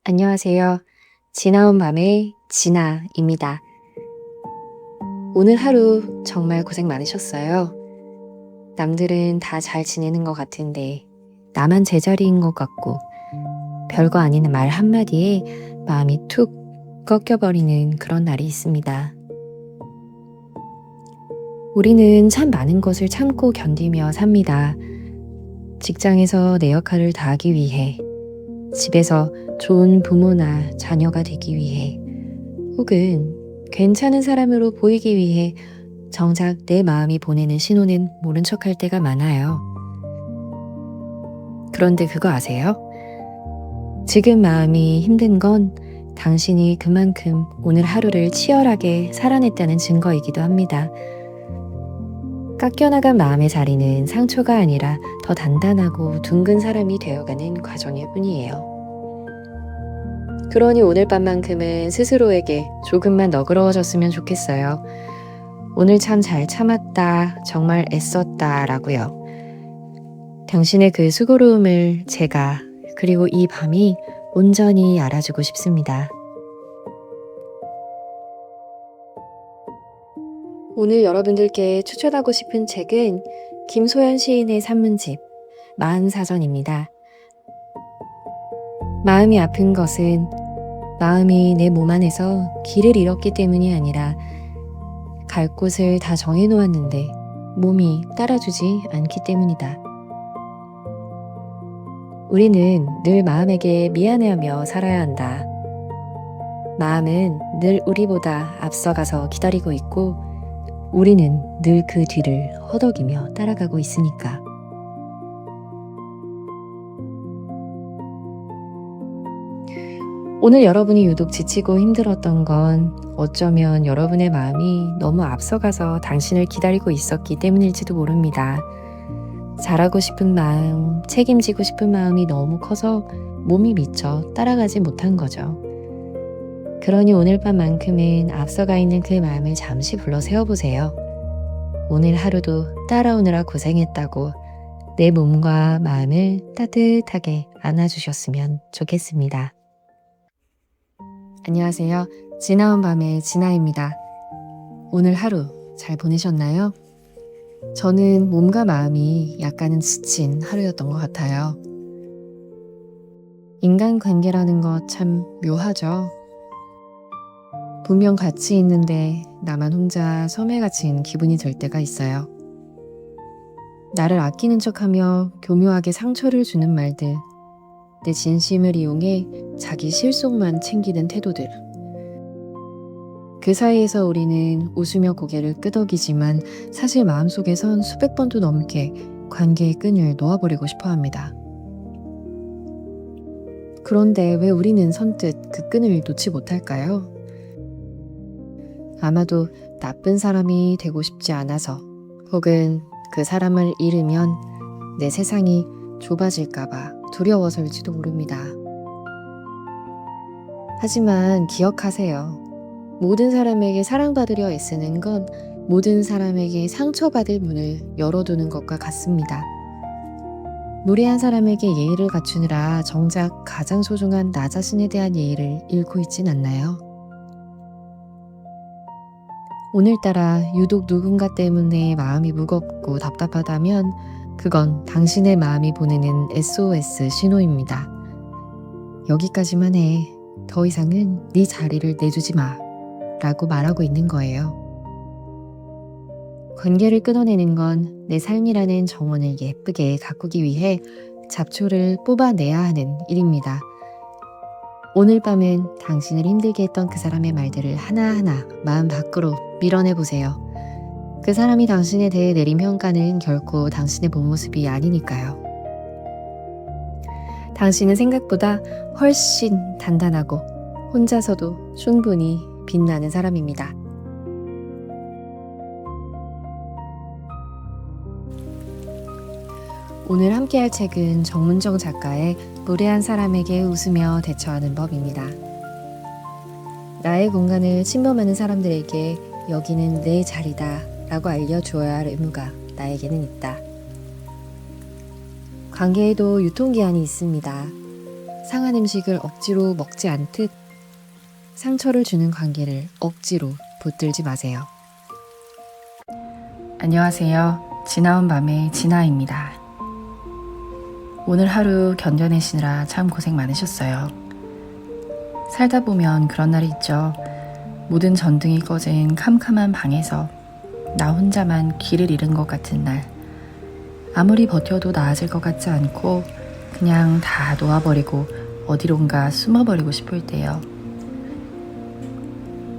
안녕하세요. 지나온 밤의 진아입니다. 오늘 하루 정말 고생 많으셨어요. 남들은 다 잘 지내는 것 같은데 나만 제자리인 것 같고 별거 아닌 말 한마디에 마음이 툭 꺾여버리는 그런 날이 있습니다. 우리는 참 많은 것을 참고 견디며 삽니다. 직장에서 내 역할을 다하기 위해, 집에서 좋은 부모나 자녀가 되기 위해, 혹은 괜찮은 사람으로 보이기 위해 정작 내 마음이 보내는 신호는 모른 척할 때가 많아요. 그런데 그거 아세요? 지금 마음이 힘든 건 당신이 그만큼 오늘 하루를 치열하게 살아냈다는 증거이기도 합니다. 깎여나간 마음의 자리는 상처가 아니라 더 단단하고 둥근 사람이 되어가는 과정일 뿐이에요. 그러니 오늘 밤만큼은 스스로에게 조금만 너그러워졌으면 좋겠어요. 오늘 참 잘 참았다, 정말 애썼다 라고요. 당신의 그 수고로움을 제가, 그리고 이 밤이 온전히 알아주고 싶습니다. 오늘 여러분들께 추천하고 싶은 책은 김소연 시인의 산문집 마흔사전입니다. 마음이 아픈 것은 마음이 내 몸 안에서 길을 잃었기 때문이 아니라 갈 곳을 다 정해놓았는데 몸이 따라주지 않기 때문이다. 우리는 늘 마음에게 미안해하며 살아야 한다. 마음은 늘 우리보다 앞서가서 기다리고 있고 우리는 늘 그 뒤를 허덕이며 따라가고 있으니까. 오늘 여러분이 유독 지치고 힘들었던 건 어쩌면 여러분의 마음이 너무 앞서가서 당신을 기다리고 있었기 때문일지도 모릅니다. 잘하고 싶은 마음, 책임지고 싶은 마음이 너무 커서 몸이 미쳐 따라가지 못한 거죠. 그러니 오늘 밤만큼은 앞서가 있는 그 마음을 잠시 불러 세워보세요. 오늘 하루도 따라오느라 고생했다고 내 몸과 마음을 따뜻하게 안아주셨으면 좋겠습니다. 안녕하세요. 지나온 밤의 진아입니다. 오늘 하루 잘 보내셨나요? 저는 몸과 마음이 약간은 지친 하루였던 것 같아요. 인간관계라는 것 참 묘하죠. 분명 같이 있는데 나만 혼자 섬에 갇힌 기분이 들 때가 있어요. 나를 아끼는 척하며 교묘하게 상처를 주는 말들, 내 진심을 이용해 자기 실속만 챙기는 태도들. 그 사이에서 우리는 웃으며 고개를 끄덕이지만 사실 마음속에선 수백 번도 넘게 관계의 끈을 놓아버리고 싶어 합니다. 그런데 왜 우리는 선뜻 그 끈을 놓지 못할까요? 아마도 나쁜 사람이 되고 싶지 않아서, 혹은 그 사람을 잃으면 내 세상이 좁아질까봐 두려워서일지도 모릅니다. 하지만 기억하세요. 모든 사람에게 사랑받으려 애쓰는 건 모든 사람에게 상처받을 문을 열어두는 것과 같습니다. 무례한 사람에게 예의를 갖추느라 정작 가장 소중한 나 자신에 대한 예의를 잃고 있진 않나요? 오늘따라 유독 누군가 때문에 마음이 무겁고 답답하다면 그건 당신의 마음이 보내는 SOS 신호입니다. 여기까지만 해. 더 이상은 네 자리를 내주지 마. 라고 말하고 있는 거예요. 관계를 끊어내는 건 내 삶이라는 정원을 예쁘게 가꾸기 위해 잡초를 뽑아내야 하는 일입니다. 오늘 밤은 당신을 힘들게 했던 그 사람의 말들을 하나하나 마음 밖으로 밀어내보세요. 그 사람이 당신에 대해 내린 평가는 결코 당신의 본 모습이 아니니까요. 당신은 생각보다 훨씬 단단하고 혼자서도 충분히 빛나는 사람입니다. 오늘 함께할 책은 정문정 작가의 무례한 사람에게 웃으며 대처하는 법입니다. 나의 공간을 침범하는 사람들에게 여기는 내 자리다 라고 알려주어야 할 의무가 나에게는 있다. 관계에도 유통기한이 있습니다. 상한 음식을 억지로 먹지 않듯 상처를 주는 관계를 억지로 붙들지 마세요. 안녕하세요. 지나온 밤의 진아입니다. 오늘 하루 견뎌내시느라 참 고생 많으셨어요. 살다 보면 그런 날이 있죠. 모든 전등이 꺼진 캄캄한 방에서 나 혼자만 길을 잃은 것 같은 날. 아무리 버텨도 나아질 것 같지 않고 그냥 다 놓아버리고 어디론가 숨어버리고 싶을 때요.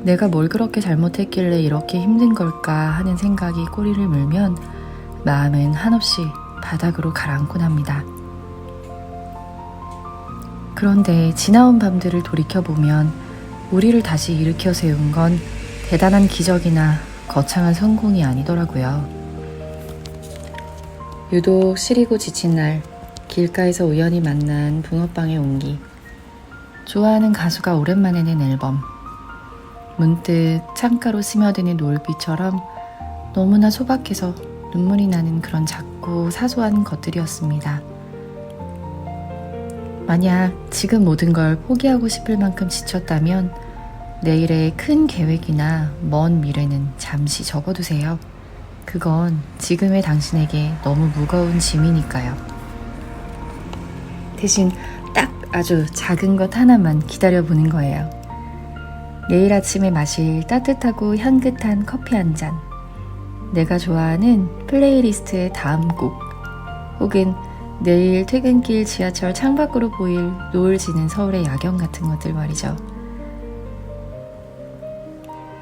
내가 뭘 그렇게 잘못했길래 이렇게 힘든 걸까 하는 생각이 꼬리를 물면 마음은 한없이 바닥으로 가라앉곤 합니다. 그런데 지나온 밤들을 돌이켜보면 우리를 다시 일으켜 세운 건 대단한 기적이나 거창한 성공이 아니더라고요. 유독 시리고 지친 날 길가에서 우연히 만난 붕어빵의 온기, 좋아하는 가수가 오랜만에 낸 앨범, 문득 창가로 스며드는 노을빛처럼 너무나 소박해서 눈물이 나는 그런 작고 사소한 것들이었습니다. 만약 지금 모든 걸 포기하고 싶을 만큼 지쳤다면 내일의 큰 계획이나 먼 미래는 잠시 접어두세요. 그건 지금의 당신에게 너무 무거운 짐이니까요. 대신 딱 아주 작은 것 하나만 기다려보는 거예요. 내일 아침에 마실 따뜻하고 향긋한 커피 한 잔, 내가 좋아하는 플레이리스트의 다음 곡, 혹은 내일 퇴근길 지하철 창밖으로 보일 노을 지는 서울의 야경 같은 것들 말이죠.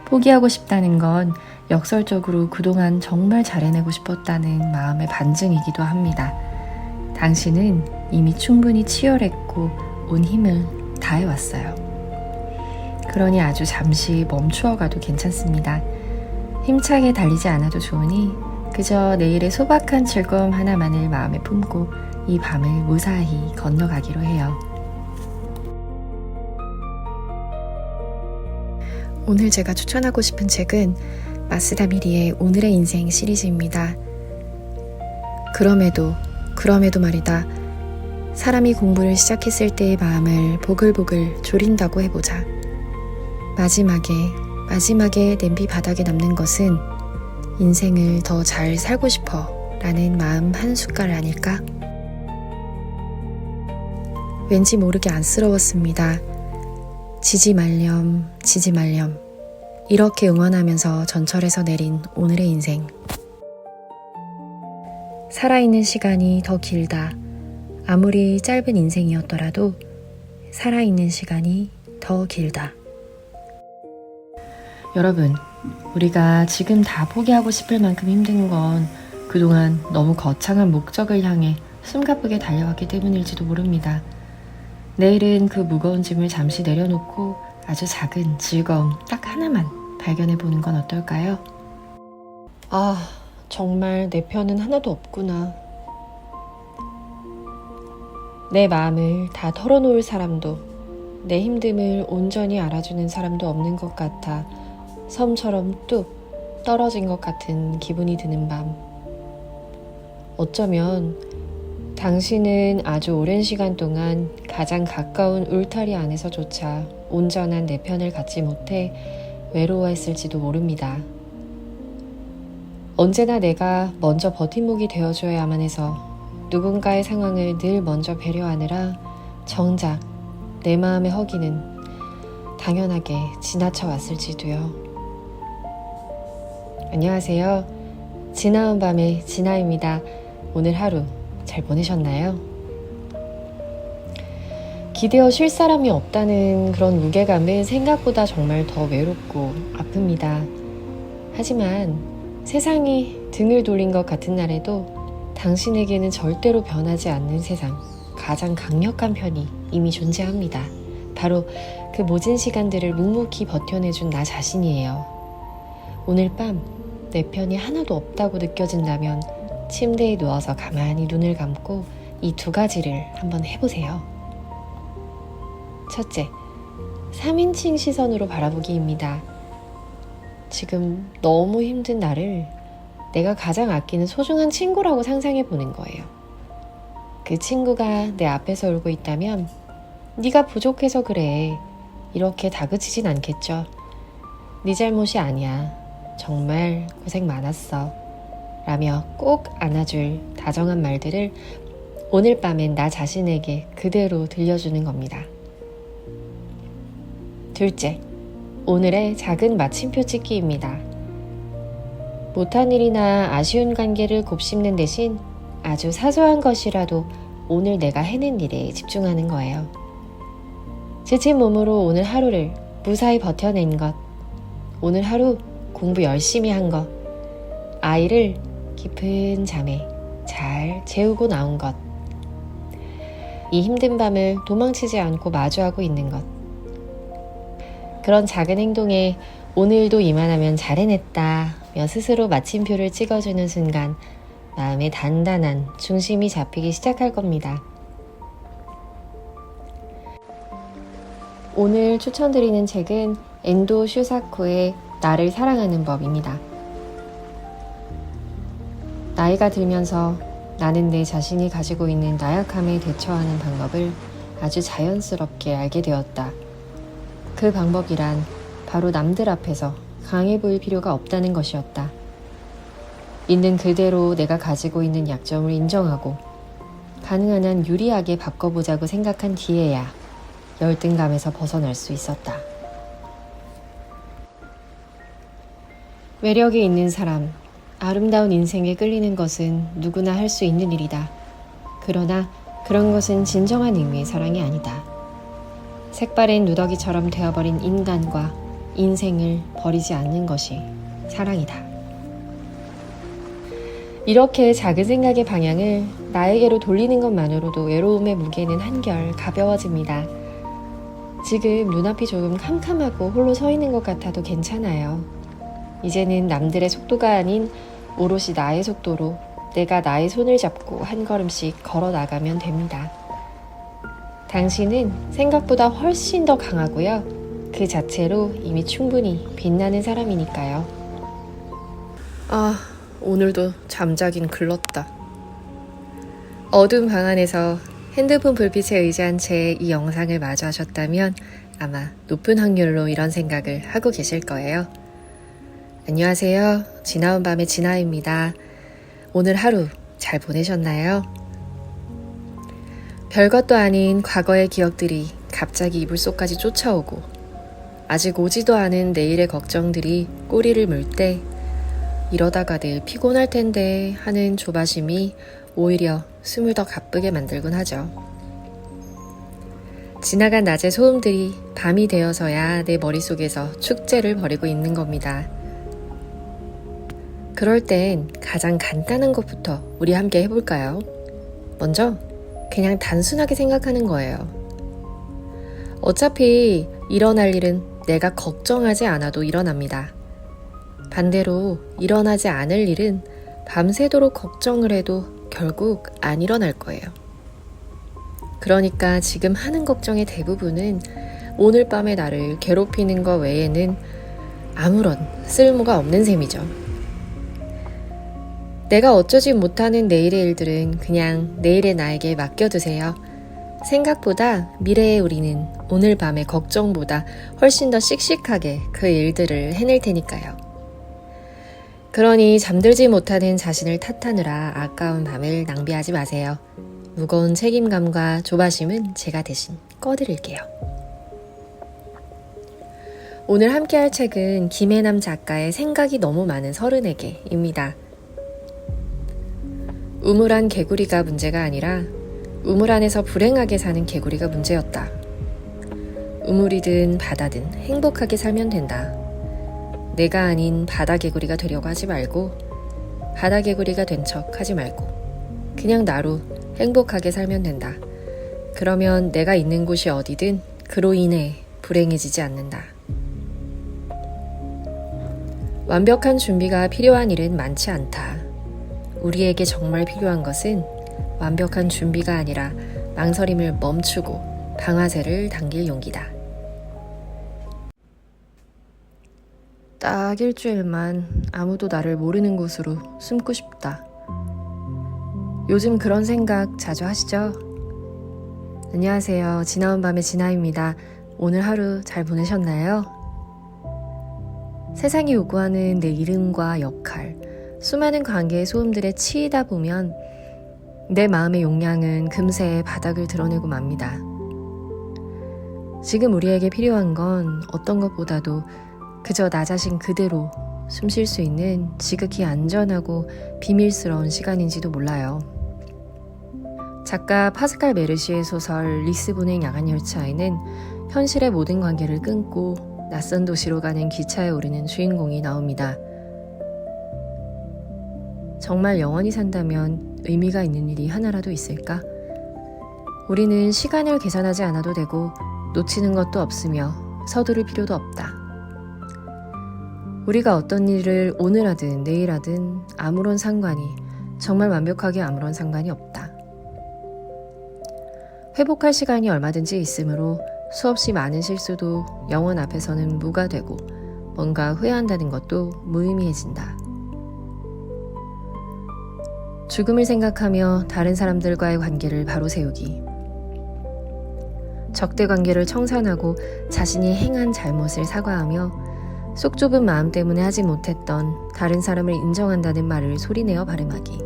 포기하고 싶다는 건 역설적으로 그동안 정말 잘해내고 싶었다는 마음의 반증이기도 합니다. 당신은 이미 충분히 치열했고 온 힘을 다해왔어요. 그러니 아주 잠시 멈추어가도 괜찮습니다. 힘차게 달리지 않아도 좋으니 그저 내일의 소박한 즐거움 하나만을 마음에 품고 이 밤을 무사히 건너가기로 해요. 오늘 제가 추천하고 싶은 책은 마쓰다 미리의 오늘의 인생 시리즈입니다. 그럼에도 말이다. 사람이 공부를 시작했을 때의 마음을 보글보글 졸인다고 해보자. 마지막에 냄비 바닥에 남는 것은 인생을 더 잘 살고 싶어 라는 마음 한 숟갈 아닐까? 왠지 모르게 안쓰러웠습니다. 지지 말렴 이렇게 응원하면서 전철에서 내린 오늘의 인생. 살아있는 시간이 더 길다. 아무리 짧은 인생이었더라도 살아있는 시간이 더 길다. 여러분, 우리가 지금 다 포기하고 싶을 만큼 힘든 건 그동안 너무 거창한 목적을 향해 숨가쁘게 달려왔기 때문일지도 모릅니다. 내일은 그 무거운 짐을 잠시 내려놓고 아주 작은 즐거움 딱 하나만 발견해보는 건 어떨까요? 아, 정말 내 편은 하나도 없구나. 내 마음을 다 털어놓을 사람도, 내 힘듦을 온전히 알아주는 사람도 없는 것 같아 섬처럼 뚝 떨어진 것 같은 기분이 드는 밤. 어쩌면 당신은 아주 오랜 시간 동안 가장 가까운 울타리 안에서조차 온전한 내 편을 갖지 못해 외로워했을지도 모릅니다. 언제나 내가 먼저 버팀목이 되어줘야만 해서 누군가의 상황을 늘 먼저 배려하느라 정작 내 마음의 허기는 당연하게 지나쳐 왔을지도요. 안녕하세요. 지나온 밤의 진아입니다. 오늘 하루 잘 보내셨나요? 기대어 쉴 사람이 없다는 그런 무게감은 생각보다 정말 더 외롭고 아픕니다. 하지만 세상이 등을 돌린 것 같은 날에도 당신에게는 절대로 변하지 않는 세상, 가장 강력한 편이 이미 존재합니다. 바로 그 모진 시간들을 묵묵히 버텨내준 나 자신이에요. 오늘 밤 내 편이 하나도 없다고 느껴진다면 침대에 누워서 가만히 눈을 감고 이 두 가지를 한번 해보세요. 첫째, 3인칭 시선으로 바라보기입니다. 지금 너무 힘든 나를 내가 가장 아끼는 소중한 친구라고 상상해 보는 거예요. 그 친구가 내 앞에서 울고 있다면 네가 부족해서 그래. 이렇게 다그치진 않겠죠. 네 잘못이 아니야. 정말 고생 많았어. 라며 꼭 안아줄 다정한 말들을 오늘 밤엔 나 자신에게 그대로 들려주는 겁니다. 둘째, 오늘의 작은 마침표 찍기입니다. 못한 일이나 아쉬운 관계를 곱씹는 대신 아주 사소한 것이라도 오늘 내가 해낸 일에 집중하는 거예요. 지친 몸으로 오늘 하루를 무사히 버텨낸 것, 오늘 하루 공부 열심히 한 것, 아이를 깊은 잠에 잘 재우고 나온 것, 이 힘든 밤을 도망치지 않고 마주하고 있는 것, 그런 작은 행동에 오늘도 이만하면 잘 해냈다며 스스로 마침표를 찍어주는 순간 마음에 단단한 중심이 잡히기 시작할 겁니다. 오늘 추천드리는 책은 엔도 슈사코의 나를 사랑하는 법입니다. 나이가 들면서 나는 내 자신이 가지고 있는 나약함에 대처하는 방법을 아주 자연스럽게 알게 되었다. 그 방법이란 바로 남들 앞에서 강해 보일 필요가 없다는 것이었다. 있는 그대로 내가 가지고 있는 약점을 인정하고 가능한 한 유리하게 바꿔보자고 생각한 뒤에야 열등감에서 벗어날 수 있었다. 매력이 있는 사람, 아름다운 인생에 끌리는 것은 누구나 할 수 있는 일이다. 그러나 그런 것은 진정한 의미의 사랑이 아니다. 색바랜 누더기처럼 되어버린 인간과 인생을 버리지 않는 것이 사랑이다. 이렇게 작은 생각의 방향을 나에게로 돌리는 것만으로도 외로움의 무게는 한결 가벼워집니다. 지금 눈앞이 조금 캄캄하고 홀로 서 있는 것 같아도 괜찮아요. 이제는 남들의 속도가 아닌 오롯이 나의 속도로 내가 나의 손을 잡고 한 걸음씩 걸어 나가면 됩니다. 당신은 생각보다 훨씬 더 강하고요. 그 자체로 이미 충분히 빛나는 사람이니까요. 오늘도 잠자긴 글렀다. 어두운 방 안에서 핸드폰 불빛에 의지한 채 이 영상을 마주하셨다면 아마 높은 확률로 이런 생각을 하고 계실 거예요. 안녕하세요. 지나온 밤의 진아입니다. 오늘 하루 잘 보내셨나요? 별것도 아닌 과거의 기억들이 갑자기 이불 속까지 쫓아오고 아직 오지도 않은 내일의 걱정들이 꼬리를 물 때 이러다가 내일 피곤할 텐데 하는 조바심이 오히려 숨을 더 가쁘게 만들곤 하죠. 지나간 낮의 소음들이 밤이 되어서야 내 머릿속에서 축제를 벌이고 있는 겁니다. 그럴 땐 가장 간단한 것부터 우리 함께 해볼까요? 먼저 그냥 단순하게 생각하는 거예요. 어차피 일어날 일은 내가 걱정하지 않아도 일어납니다. 반대로 일어나지 않을 일은 밤새도록 걱정을 해도 결국 안 일어날 거예요. 그러니까 지금 하는 걱정의 대부분은 오늘 밤의 나를 괴롭히는 것 외에는 아무런 쓸모가 없는 셈이죠. 내가 어쩌지 못하는 내일의 일들은 그냥 내일의 나에게 맡겨두세요. 생각보다 미래의 우리는 오늘 밤의 걱정보다 훨씬 더 씩씩하게 그 일들을 해낼 테니까요. 그러니 잠들지 못하는 자신을 탓하느라 아까운 밤을 낭비하지 마세요. 무거운 책임감과 조바심은 제가 대신 꺼드릴게요. 오늘 함께할 책은 김혜남 작가의 생각이 너무 많은 30에게입니다. 우물안 개구리가 문제가 아니라 우물 안에서 불행하게 사는 개구리가 문제였다. 우물이든 바다든 행복하게 살면 된다. 내가 아닌 바다 개구리가 되려고 하지 말고 바다 개구리가 된 척 하지 말고 그냥 나로 행복하게 살면 된다. 그러면 내가 있는 곳이 어디든 그로 인해 불행해지지 않는다. 완벽한 준비가 필요한 일은 많지 않다. 우리에게 정말 필요한 것은 완벽한 준비가 아니라 망설임을 멈추고 방아쇠를 당길 용기다. 딱 일주일만 아무도 나를 모르는 곳으로 숨고 싶다. 요즘 그런 생각 자주 하시죠? 안녕하세요. 지나온 밤의 진아입니다. 오늘 하루 잘 보내셨나요? 세상이 요구하는 내 이름과 역할, 수많은 관계의 소음들에 치이다 보면 내 마음의 용량은 금세 바닥을 드러내고 맙니다. 지금 우리에게 필요한 건 어떤 것보다도 그저 나 자신 그대로 숨 쉴 수 있는 지극히 안전하고 비밀스러운 시간인지도 몰라요. 작가 파스칼 메르시의 소설 리스본행 야간열차에는 현실의 모든 관계를 끊고 낯선 도시로 가는 기차에 오르는 주인공이 나옵니다. 정말 영원히 산다면 의미가 있는 일이 하나라도 있을까? 우리는 시간을 계산하지 않아도 되고 놓치는 것도 없으며 서두를 필요도 없다. 우리가 어떤 일을 오늘 하든 내일 하든 아무런 상관이, 정말 완벽하게 아무런 상관이 없다. 회복할 시간이 얼마든지 있으므로 수없이 많은 실수도 영원 앞에서는 무가 되고 뭔가 후회한다는 것도 무의미해진다. 죽음을 생각하며 다른 사람들과의 관계를 바로 세우기. 적대 관계를 청산하고 자신이 행한 잘못을 사과하며 속 좁은 마음 때문에 하지 못했던 다른 사람을 인정한다는 말을 소리내어 발음하기.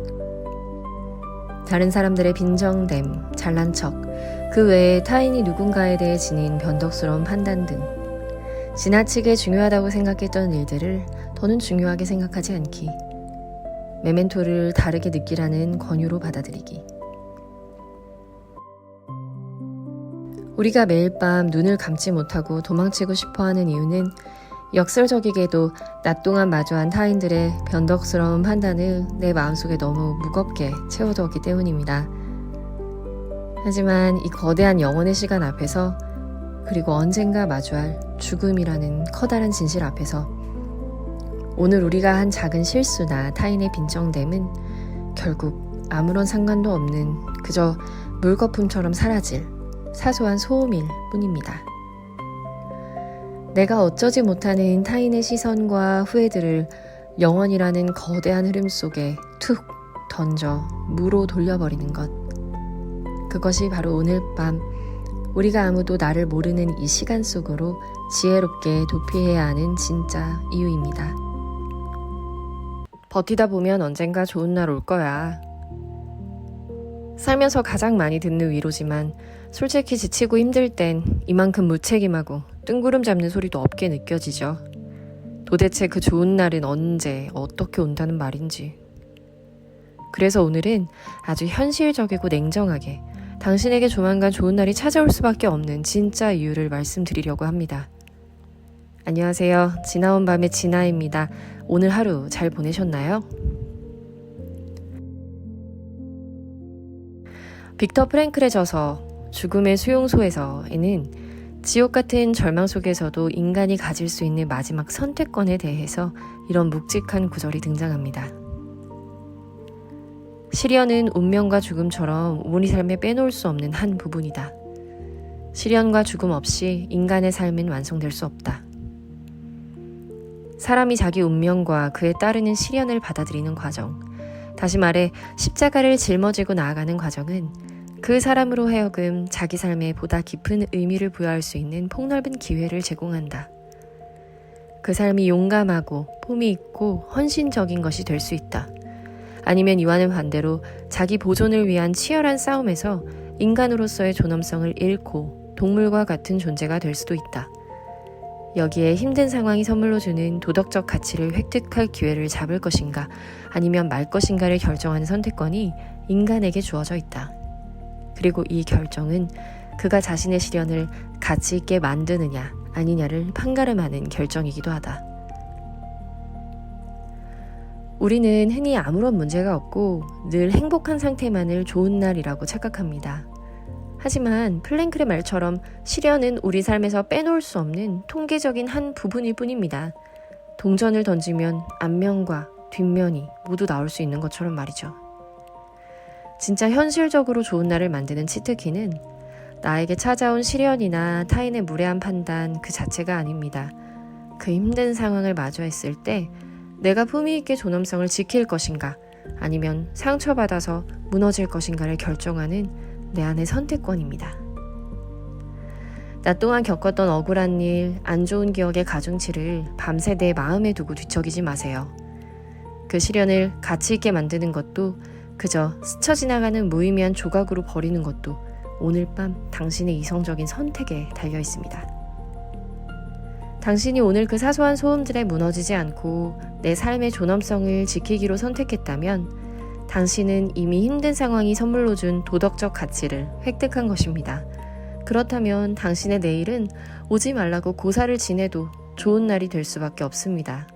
다른 사람들의 빈정됨, 잘난 척, 그 외에 타인이 누군가에 대해 지닌 변덕스러운 판단 등 지나치게 중요하다고 생각했던 일들을 더는 중요하게 생각하지 않기. 메멘토를 다르게 느끼라는 권유로 받아들이기. 우리가 매일 밤 눈을 감지 못하고 도망치고 싶어하는 이유는 역설적이게도 낮 동안 마주한 타인들의 변덕스러운 판단을 내 마음속에 너무 무겁게 채워두었기 때문입니다. 하지만 이 거대한 영혼의 시간 앞에서, 그리고 언젠가 마주할 죽음이라는 커다란 진실 앞에서 오늘 우리가 한 작은 실수나 타인의 빈정됨은 결국 아무런 상관도 없는 그저 물거품처럼 사라질 사소한 소음일 뿐입니다. 내가 어쩌지 못하는 타인의 시선과 후회들을 영원이라는 거대한 흐름 속에 툭 던져 무로 돌려버리는 것. 그것이 바로 오늘 밤 우리가 아무도 나를 모르는 이 시간 속으로 지혜롭게 도피해야 하는 진짜 이유입니다. 버티다 보면 언젠가 좋은 날 올 거야. 살면서 가장 많이 듣는 위로지만 솔직히 지치고 힘들 땐 이만큼 무책임하고 뜬구름 잡는 소리도 없게 느껴지죠. 도대체 그 좋은 날은 언제, 어떻게 온다는 말인지. 그래서 오늘은 아주 현실적이고 냉정하게 당신에게 조만간 좋은 날이 찾아올 수밖에 없는 진짜 이유를 말씀드리려고 합니다. 안녕하세요. 지나온 밤의 진아입니다. 오늘 하루 잘 보내셨나요? 빅터 프랭클의 저서 죽음의 수용소에서에는 지옥 같은 절망 속에서도 인간이 가질 수 있는 마지막 선택권에 대해서 이런 묵직한 구절이 등장합니다. 시련은 운명과 죽음처럼 우리 삶에 빼놓을 수 없는 한 부분이다. 시련과 죽음 없이 인간의 삶은 완성될 수 없다. 사람이 자기 운명과 그에 따르는 시련을 받아들이는 과정, 다시 말해 십자가를 짊어지고 나아가는 과정은 그 사람으로 하여금 자기 삶에 보다 깊은 의미를 부여할 수 있는 폭넓은 기회를 제공한다. 그 삶이 용감하고 폼이 있고 헌신적인 것이 될 수 있다. 아니면 이와는 반대로 자기 보존을 위한 치열한 싸움에서 인간으로서의 존엄성을 잃고 동물과 같은 존재가 될 수도 있다. 여기에 힘든 상황이 선물로 주는 도덕적 가치를 획득할 기회를 잡을 것인가 아니면 말 것인가를 결정하는 선택권이 인간에게 주어져 있다. 그리고 이 결정은 그가 자신의 시련을 가치 있게 만드느냐 아니냐를 판가름하는 결정이기도 하다. 우리는 흔히 아무런 문제가 없고 늘 행복한 상태만을 좋은 날이라고 착각합니다. 하지만 플랭클의 말처럼 시련은 우리 삶에서 빼놓을 수 없는 통계적인 한 부분일 뿐입니다. 동전을 던지면 앞면과 뒷면이 모두 나올 수 있는 것처럼 말이죠. 진짜 현실적으로 좋은 날을 만드는 치트키는 나에게 찾아온 시련이나 타인의 무례한 판단 그 자체가 아닙니다. 그 힘든 상황을 마주했을 때 내가 품위 있게 존엄성을 지킬 것인가 아니면 상처받아서 무너질 것인가를 결정하는 내 안의 선택권입니다. 나 또한 겪었던 억울한 일, 안 좋은 기억의 가중치를 밤새 내 마음에 두고 뒤척이지 마세요. 그 시련을 가치 있게 만드는 것도, 그저 스쳐 지나가는 무의미한 조각으로 버리는 것도 오늘 밤 당신의 이성적인 선택에 달려 있습니다. 당신이 오늘 그 사소한 소음들에 무너지지 않고 내 삶의 존엄성을 지키기로 선택했다면 당신은 이미 힘든 상황이 선물로 준 도덕적 가치를 획득한 것입니다. 그렇다면 당신의 내일은 오지 말라고 고사를 지내도 좋은 날이 될 수밖에 없습니다.